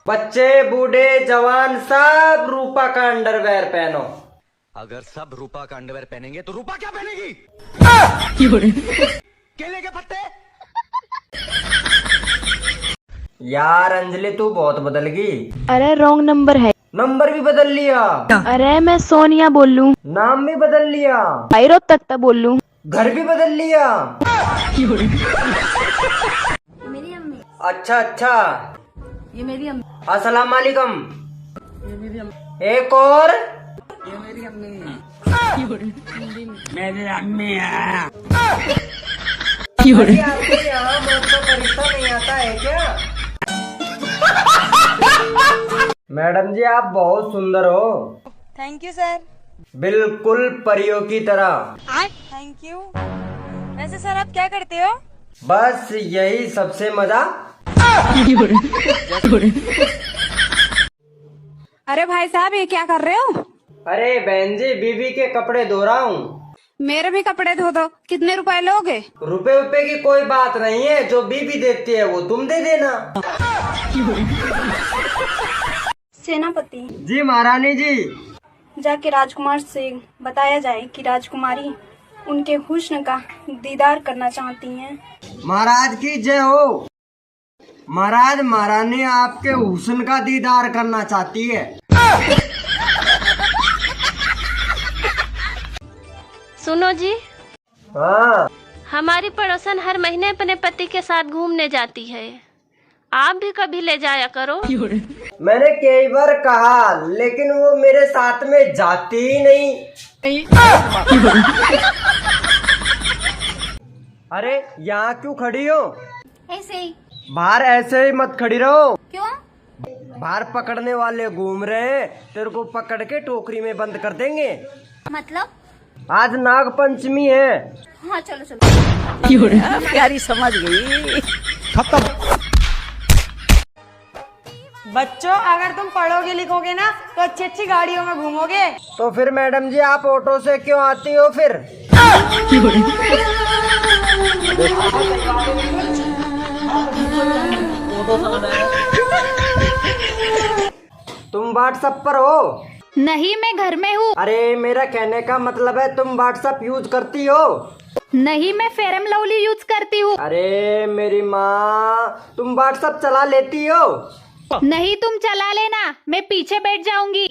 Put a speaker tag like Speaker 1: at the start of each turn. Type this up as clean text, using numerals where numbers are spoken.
Speaker 1: बच्चे बूढ़े जवान सब रूपा का अंडरवेयर पहनो।
Speaker 2: अगर सब रूपा का अंडरवेयर पहनेंगे तो रूपा क्या पहनेगी? केले के पत्ते।
Speaker 1: यार अंजलि तू बहुत बदल गई।
Speaker 3: अरे रॉन्ग नंबर है।
Speaker 1: नंबर भी बदल लिया।
Speaker 3: अरे मैं सोनिया बोल लूं।
Speaker 1: नाम भी बदल लिया।
Speaker 3: भैरव तत्ता बोल लूं।
Speaker 1: घर भी बदल लिया।
Speaker 4: मेरी अम्मी।
Speaker 1: अच्छा अच्छा,
Speaker 4: ये मेरी अम्मी।
Speaker 1: अस्सलाम वालेकुम।
Speaker 4: ये मेरी अम्मी।
Speaker 1: एक और।
Speaker 4: ये मेरी अम्मी।
Speaker 1: मेरी अम्मी है। आपके यहाँ मौत का फरिश्ता नहीं आता है क्या? मैडम जी आप बहुत सुंदर हो।
Speaker 5: Thank you sir.
Speaker 1: बिल्कुल परियों की तरह।
Speaker 5: Thank you. वैसे सर आप क्या करते हो?
Speaker 1: बस यही सबसे मजा।
Speaker 5: अरे भाई साहब ये क्या कर रहे हो?
Speaker 1: अरे बहन जी बीवी के कपड़े धो रहा हूँ।
Speaker 5: मेरे भी कपड़े धो दो। कितने रुपए लोगे?
Speaker 1: रुपए की कोई बात नहीं है, जो बीवी देती है वो तुम दे देना।
Speaker 4: सेनापति
Speaker 1: जी महारानी जी।
Speaker 4: जाके राजकुमार से बताया जाए कि राजकुमारी उनके हुस्न का दीदार करना चाहती हैं।
Speaker 1: महाराज की जय हो। महाराज महारानी आपके हुस्न का दीदार करना चाहती है।
Speaker 6: सुनो जी।
Speaker 1: हाँ।
Speaker 6: हमारी पड़ोसन हर महीने अपने पति के साथ घूमने जाती है, आप भी कभी ले जाया करो।
Speaker 1: मैंने कई बार कहा लेकिन वो मेरे साथ में जाती ही नहीं। अरे यहाँ क्यों खड़ी हो?
Speaker 4: ऐसे ही।
Speaker 1: बाहर ऐसे ही मत खड़ी रहो।
Speaker 4: क्यों?
Speaker 1: बाहर पकड़ने वाले घूम रहे हैं, तेरे को पकड़ के टोकरी में बंद कर देंगे।
Speaker 4: मतलब?
Speaker 1: आज नाग पंचमी है।
Speaker 4: हाँ चलो चलो।
Speaker 5: प्यारी समझ गई।
Speaker 1: खत्म।
Speaker 5: बच्चों अगर तुम पढ़ोगे लिखोगे ना तो अच्छी अच्छी गाड़ियों में घूमोगे।
Speaker 1: तो फिर मैडम जी आप ऑटो से क्यों आती हो फिर? तुम व्हाट्सएप पर हो?
Speaker 7: नहीं मैं घर में हूँ।
Speaker 1: अरे मेरा कहने का मतलब है तुम व्हाट्सएप यूज करती हो?
Speaker 7: नहीं मैं फेरम लवली यूज करती हूँ।
Speaker 1: अरे मेरी माँ तुम व्हाट्सएप चला लेती हो?
Speaker 7: नहीं तुम चला लेना, मैं पीछे बैठ जाऊंगी।